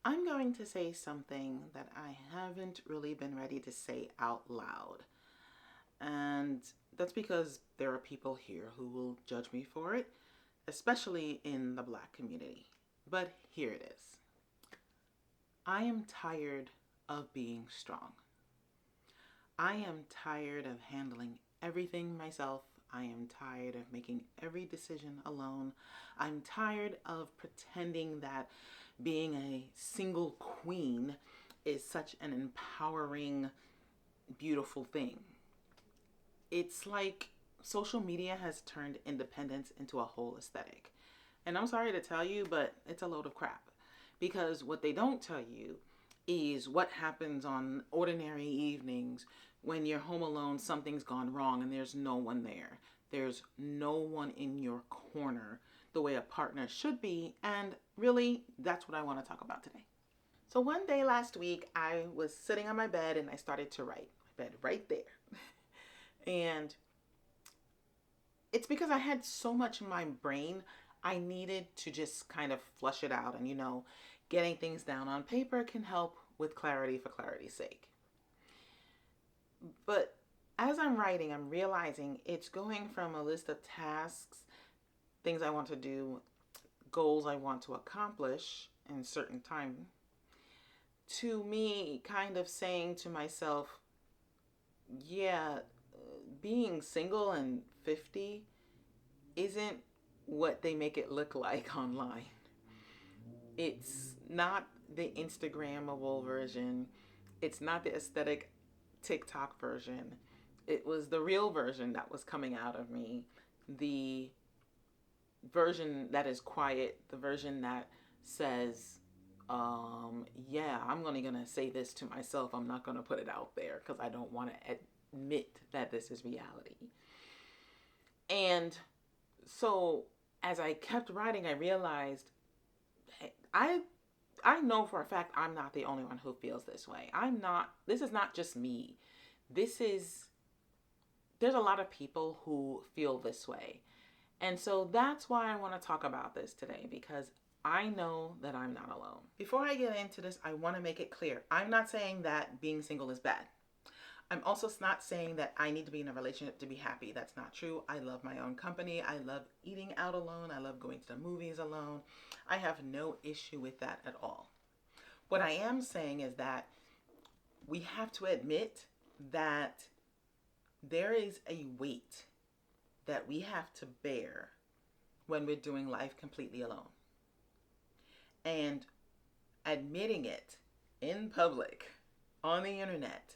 I'm going to say something that I haven't really been ready to say out loud. And that's because there are people here who will judge me for it, especially in the Black community. But here it is. I am tired of being strong. I am tired of handling everything myself. I am tired of making every decision alone. I'm tired of pretending that being a single queen is such an empowering, beautiful thing. It's like social media has turned independence into a whole aesthetic. And I'm sorry to tell you, but it's a load of crap. Because what they don't tell you is what happens on ordinary evenings when you're home alone, something's gone wrong, and there's no one there. There's no one in your corner the way a partner should be. And really, that's what I want to talk about today. So one day last week, I was sitting on my bed and I started to write. My bed right there. And it's because I had so much in my brain, I needed to just kind of flush it out. And getting things down on paper can help with clarity for clarity's sake. But as I'm writing, I'm realizing it's going from a list of tasks, things I want to do, goals I want to accomplish in a certain time, to me kind of saying to myself, yeah, being single and 50 isn't what they make it look like online. It's not the Instagrammable version. It's not the aesthetic TikTok version. It was the real version that was coming out of me. The version that is quiet, the version that says, yeah, I'm only going to say this to myself. I'm not going to put it out there because I don't want to admit that this is reality. And so as I kept writing, I realized I know for a fact I'm not the only one who feels this way. This is not just me. There's a lot of people who feel this way. And so that's why I want to talk about this today, because I know that I'm not alone. Before I get into this, I want to make it clear. I'm not saying that being single is bad. I'm also not saying that I need to be in a relationship to be happy. That's not true. I love my own company. I love eating out alone. I love going to the movies alone. I have no issue with that at all. What I am saying is that we have to admit that there is a weight that we have to bear when we're doing life completely alone. And admitting it in public, on the internet,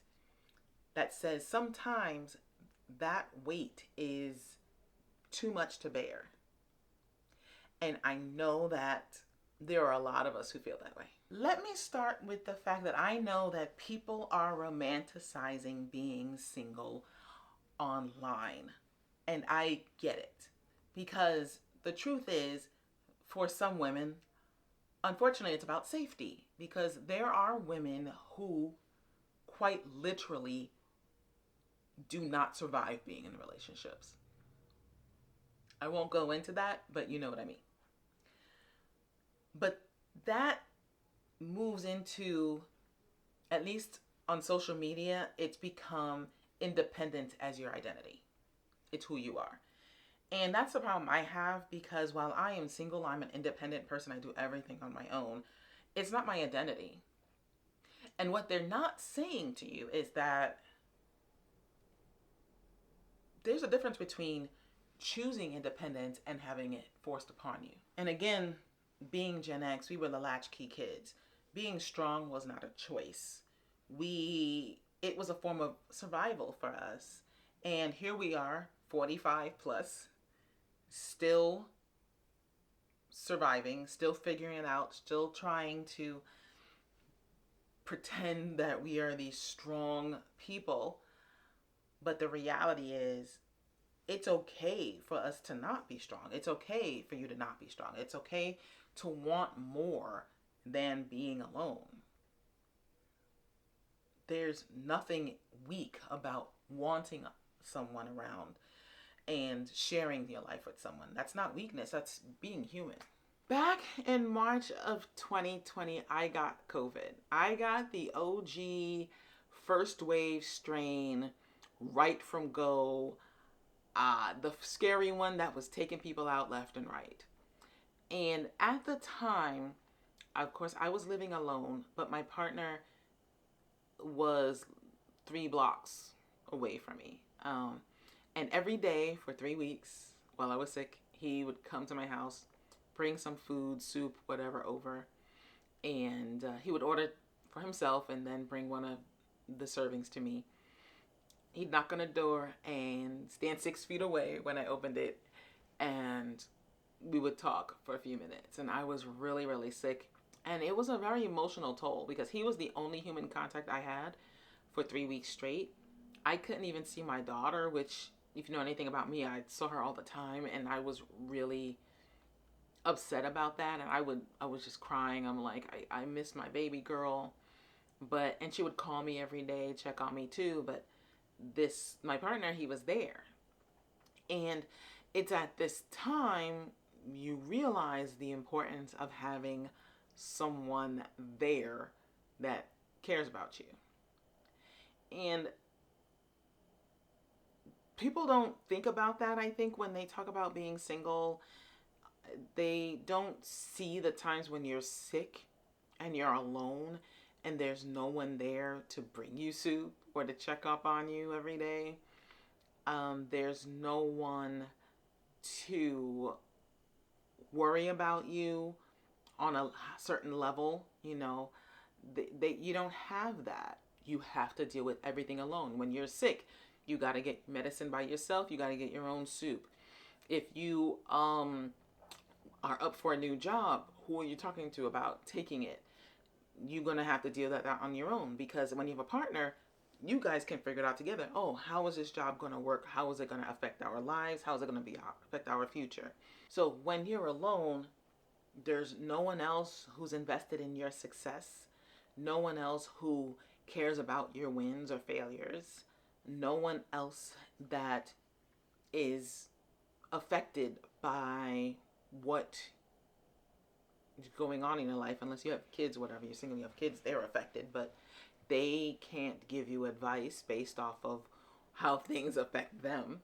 that says sometimes that weight is too much to bear. And I know that there are a lot of us who feel that way. Let me start with the fact that I know that people are romanticizing being single online. And I get it. Because the truth is, for some women, unfortunately, it's about safety. Because there are women who quite literally do not survive being in relationships. I won't go into that, but you know what I mean. But that moves into, at least on social media, it's become independent as your identity. It's who you are. And that's the problem I have, because while I am single, I'm an independent person. I do everything on my own. It's not my identity. And what they're not saying to you is that there's a difference between choosing independence and having it forced upon you. And again, being Gen X, we were the latchkey kids. Being strong was not a choice. It was a form of survival for us. And here we are, 45 plus, still surviving, still figuring it out, still trying to pretend that we are these strong people. But the reality is, it's okay for us to not be strong. It's okay for you to not be strong. It's okay to want more than being alone. There's nothing weak about wanting someone around and sharing your life with someone. That's not weakness, that's being human. Back in March of 2020, I got COVID. I got the OG first wave strain right from go, the scary one that was taking people out left and right. And at the time, of course, I was living alone, but my partner was 3 blocks away from me. And every day for 3 weeks while I was sick, he would come to my house, bring some food, soup, whatever over, and he would order for himself and then bring one of the servings to me. He'd knock on the door and stand 6 feet away when I opened it, and we would talk for a few minutes. And I was really, really sick. And it was a very emotional toll because he was the only human contact I had for 3 weeks straight. I couldn't even see my daughter, which, if you know anything about me, I saw her all the time, and I was really upset about that. And I was just crying. I'm like, I miss my baby girl. And she would call me every day, check on me too. But my partner, he was there. And it's at this time you realize the importance of having someone there that cares about you. And people don't think about that, I think, when they talk about being single. They don't see the times when you're sick and you're alone and there's no one there to bring you soup or to check up on you every day. There's no one to worry about you on a certain level. You don't have that. You have to deal with everything alone. When you're sick, you got to get medicine by yourself. You got to get your own soup. If you are up for a new job, who are you talking to about taking it? You're going to have to deal with that on your own, because when you have a partner, you guys can figure it out together. Oh, how is this job going to work? How is it going to affect our lives? How is it going to affect our future? So when you're alone, there's no one else who's invested in your success. No one else who cares about your wins or failures. No one else that is affected by what is going on in your life, unless you have kids, whatever. You're single, you have kids, they're affected, but they can't give you advice based off of how things affect them,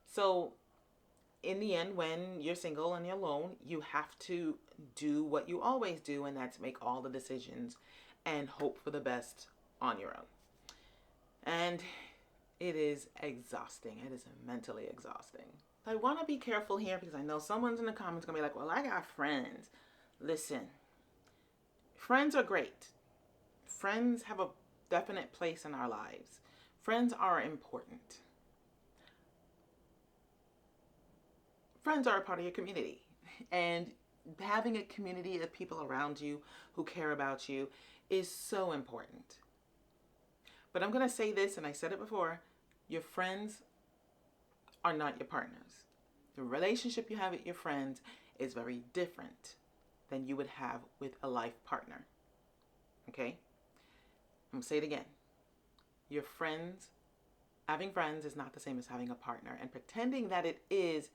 So in the end, when you're single and you're alone, you have to do what you always do, and that's make all the decisions and hope for the best on your own. And it is exhausting. It is mentally exhausting. I want to be careful here because I know someone's in the comments going to be like, well, I got friends. Listen, friends are great. Friends have a definite place in our lives. Friends are important. Friends are a part of your community. And having a community of people around you who care about you is so important. But I'm going to say this, and I said it before, your friends are not your partners. The relationship you have with your friends is very different than you would have with a life partner. Okay? I'm going to say it again. Your friends, having friends is not the same as having a partner. And pretending that it is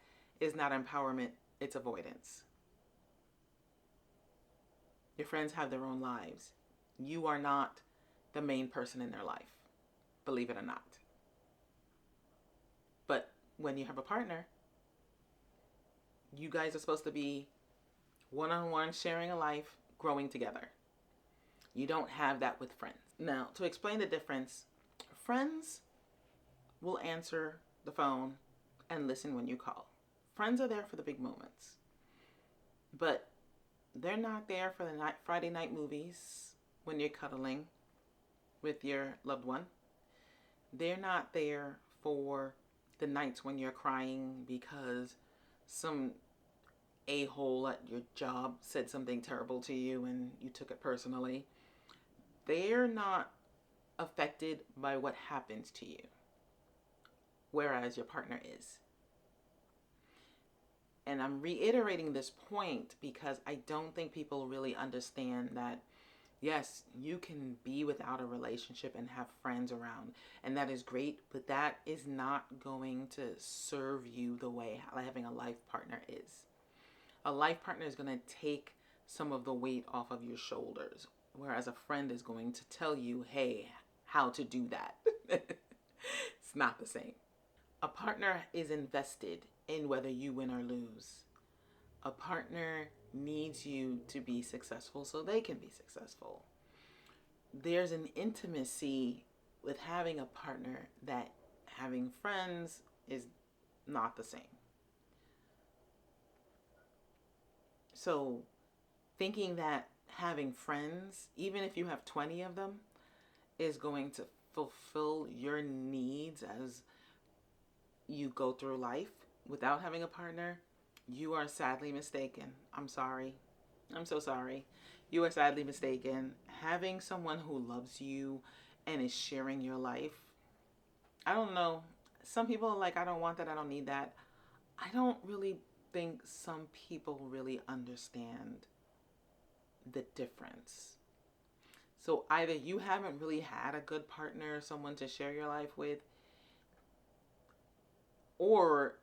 not empowerment, it's avoidance. Your friends have their own lives. You are not the main person in their life, believe it or not. But when you have a partner, you guys are supposed to be one-on-one, sharing a life, growing together. You don't have that with friends. Now, to explain the difference, friends will answer the phone and listen when you call. Friends are there for the big moments. But they're not there for the Friday night movies when you're cuddling with your loved one. They're not there for the nights when you're crying because some a-hole at your job said something terrible to you and you took it personally. They're not affected by what happens to you, whereas your partner is. And I'm reiterating this point because I don't think people really understand that, yes, you can be without a relationship and have friends around, and that is great, but that is not going to serve you the way having a life partner is. A life partner is going to take some of the weight off of your shoulders, whereas a friend is going to tell you, hey, how to do that. It's not the same. A partner is invested in whether you win or lose. A partner needs you to be successful so they can be successful. There's an intimacy with having a partner that having friends is not the same. So thinking that having friends, even if you have 20 of them, is going to fulfill your needs as you go through life without having a partner, you are sadly mistaken. I'm sorry. I'm so sorry. You are sadly mistaken. Having someone who loves you and is sharing your life, I don't know. Some people are like, I don't want that. I don't need that. I don't really think some people really understand the difference. So either you haven't really had a good partner, someone to share your life with, or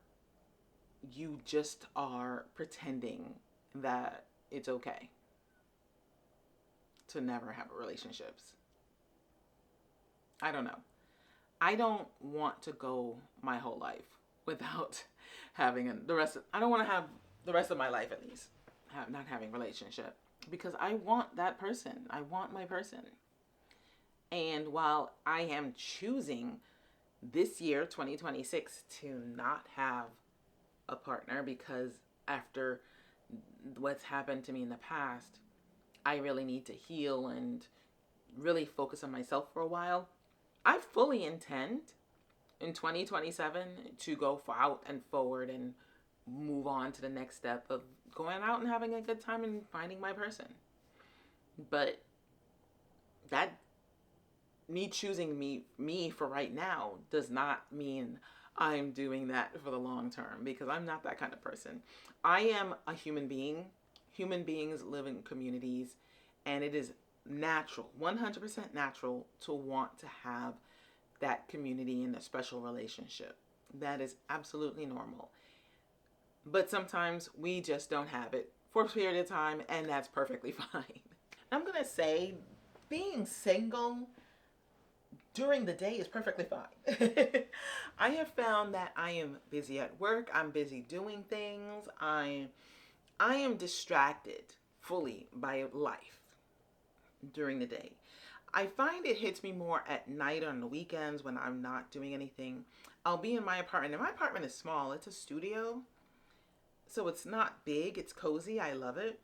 you just are pretending that it's okay to never have relationships. I don't know. I don't want to go my whole life without having I don't want to have the rest of my life at least not having a relationship, because I want that person. I want my person. And while I am choosing this year 2026 to not have a partner, because after what's happened to me in the past, I really need to heal and really focus on myself for a while. I fully intend in 2027 to go out and forward and move on to the next step of going out and having a good time and finding my person. But that me choosing me for right now does not mean I'm doing that for the long term, because I'm not that kind of person. I am a human being. Human beings live in communities, and it is natural, 100% natural, to want to have that community and a special relationship. That is absolutely normal. But sometimes we just don't have it for a period of time, and that's perfectly fine. I'm going to say being single during the day is perfectly fine. I have found that I am busy at work. I'm busy doing things. I am distracted fully by life during the day. I find it hits me more at night or on the weekends when I'm not doing anything. I'll be in my apartment, and my apartment is small. It's a studio, so it's not big. It's cozy. I love it.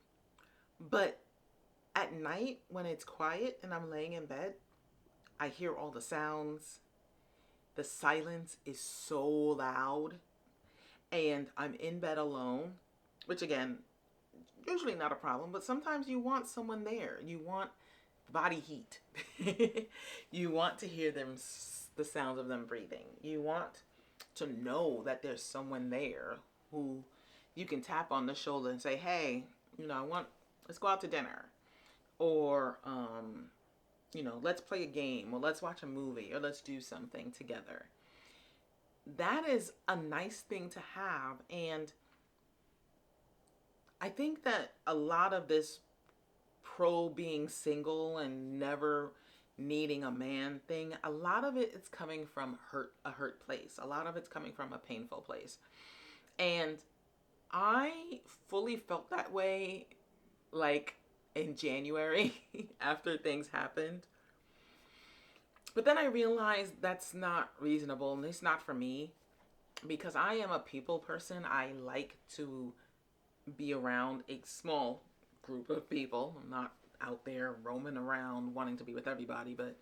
But at night when it's quiet and I'm laying in bed, I hear all the sounds. The silence is so loud, and I'm in bed alone, which again, usually not a problem, but sometimes you want someone there. You want body heat. You want to hear them, the sounds of them breathing. You want to know that there's someone there who you can tap on the shoulder and say, hey, let's go out to dinner, or let's play a game, or let's watch a movie, or let's do something together. That is a nice thing to have. And I think that a lot of this pro being single and never needing a man thing, a lot of it is coming from a hurt place. A lot of it's coming from a painful place. And I fully felt that way like in January after things happened. But then I realized that's not reasonable, and it's not for me, because I am a people person. I like to be around a small group of people. I'm not out there roaming around wanting to be with everybody, but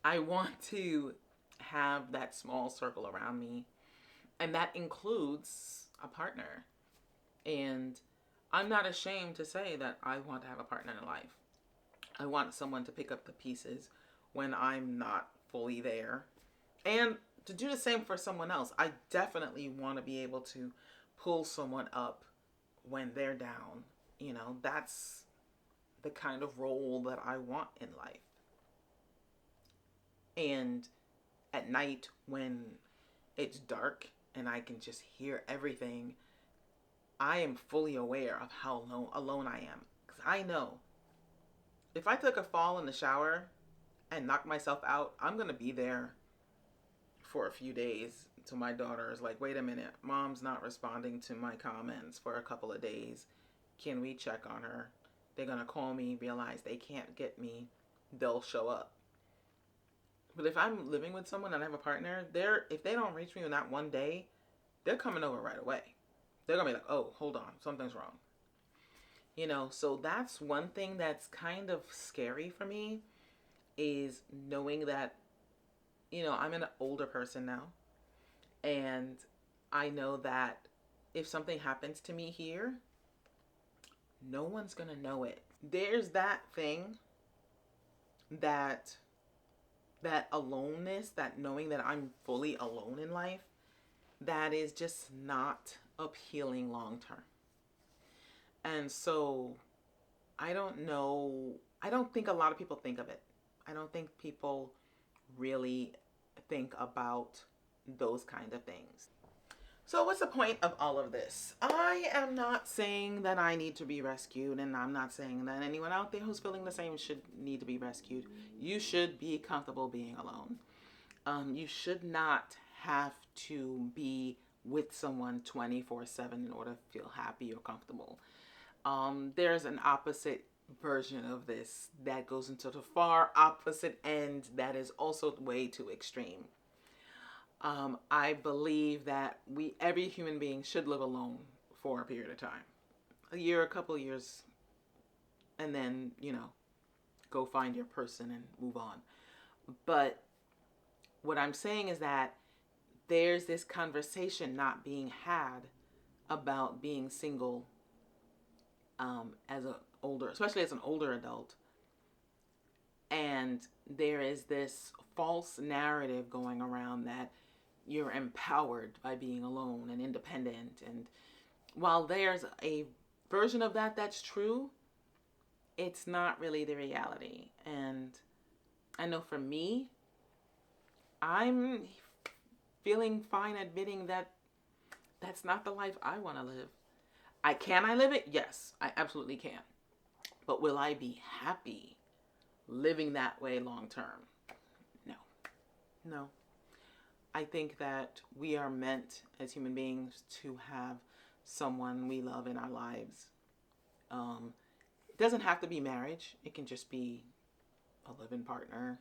I want to have that small circle around me, and that includes a partner. And I'm not ashamed to say that I want to have a partner in life. I want someone to pick up the pieces when I'm not fully there, and to do the same for someone else. I definitely want to be able to pull someone up when they're down. That's the kind of role that I want in life. And at night when it's dark and I can just hear everything, I am fully aware of how alone I am. Because I know if I took a fall in the shower and knocked myself out, I'm going to be there for a few days until my daughter is like, wait a minute, mom's not responding to my comments for a couple of days. Can we check on her? They're going to call me, realize they can't get me, they'll show up. But if I'm living with someone and I have a partner, if they don't reach me in that one day, they're coming over right away. They're going to be like, oh, hold on, something's wrong. So that's one thing that's kind of scary for me, is knowing that, I'm an older person now. And I know that if something happens to me here, no one's going to know it. There's that thing, that aloneness, that knowing that I'm fully alone in life, that is just not appealing long term. And so I don't know. I don't think a lot of people think of it. I don't think people really think about those kind of things. So what's the point of all of this? I am not saying that I need to be rescued, and I'm not saying that anyone out there who's feeling the same should need to be rescued. You should be comfortable being alone. You should not have to be with someone 24/7 in order to feel happy or comfortable. There's an opposite version of this that goes into the far opposite end that is also way too extreme. I believe that every human being should live alone for a period of time, a year, a couple of years, and then, go find your person and move on. But what I'm saying is that there's this conversation not being had about being single, especially as an older adult. And there is this false narrative going around that you're empowered by being alone and independent. And while there's a version of that that's true, it's not really the reality. And I know for me, I'm feeling fine admitting that that's not the life I want to live. Can I live it? Yes, I absolutely can. But will I be happy living that way long term? No. I think that we are meant as human beings to have someone we love in our lives. It doesn't have to be marriage. It can just be a living partner.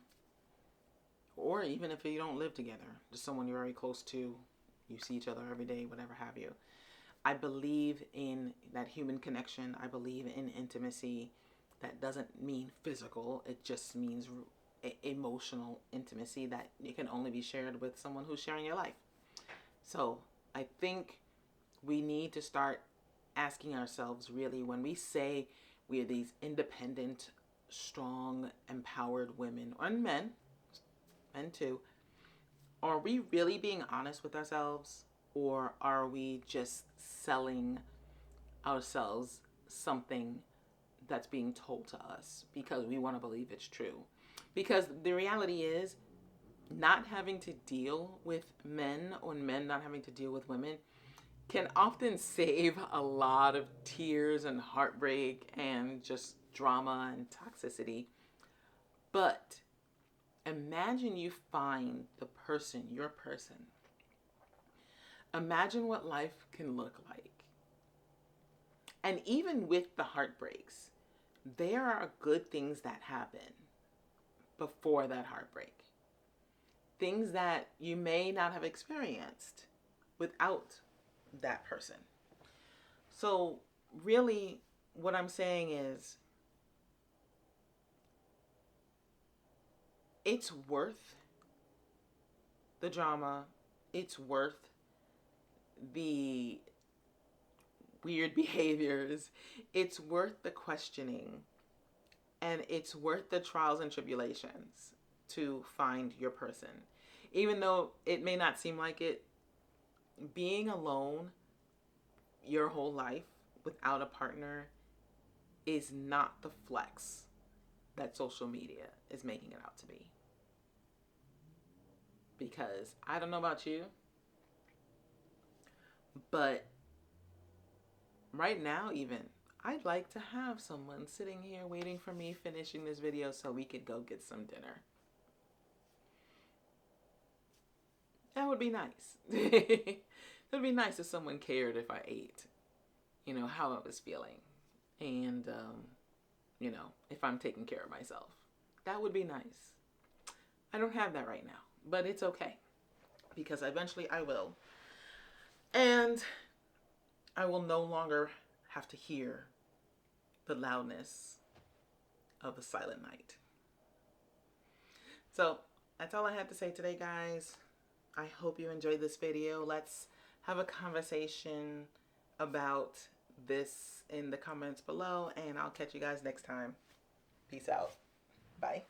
Or even if you don't live together, just someone you're very close to. You see each other every day, whatever have you. I believe in that human connection. I believe in intimacy. That doesn't mean physical. It just means emotional intimacy that it can only be shared with someone who's sharing your life. So I think we need to start asking ourselves, really, when we say we are these independent, strong, empowered women, and men too, are we really being honest with ourselves, or are we just selling ourselves something that's being told to us because we want to believe it's true? Because the reality is, not having to deal with men, or men not having to deal with women, can often save a lot of tears and heartbreak and just drama and toxicity. But imagine you find your person. Imagine what life can look like. And even with the heartbreaks, there are good things that happen before that heartbreak. Things that you may not have experienced without that person. So really, what I'm saying is, it's worth the drama. It's worth the weird behaviors. It's worth the questioning. And it's worth the trials and tribulations to find your person. Even though it may not seem like it, being alone your whole life without a partner is not the flex that social media is making it out to be. Because I don't know about you, but right now even, I'd like to have someone sitting here waiting for me finishing this video so we could go get some dinner. That would be nice. It would be nice if someone cared if I ate, you know, how I was feeling. And, you know, if I'm taking care of myself. That would be nice. I don't have that right now, but it's okay because eventually I will. And I will no longer have to hear the loudness of a silent night. So that's all I have to say today, guys. I hope you enjoyed this video. Let's have a conversation about this in the comments below, and I'll catch you guys next time. Peace out. Bye.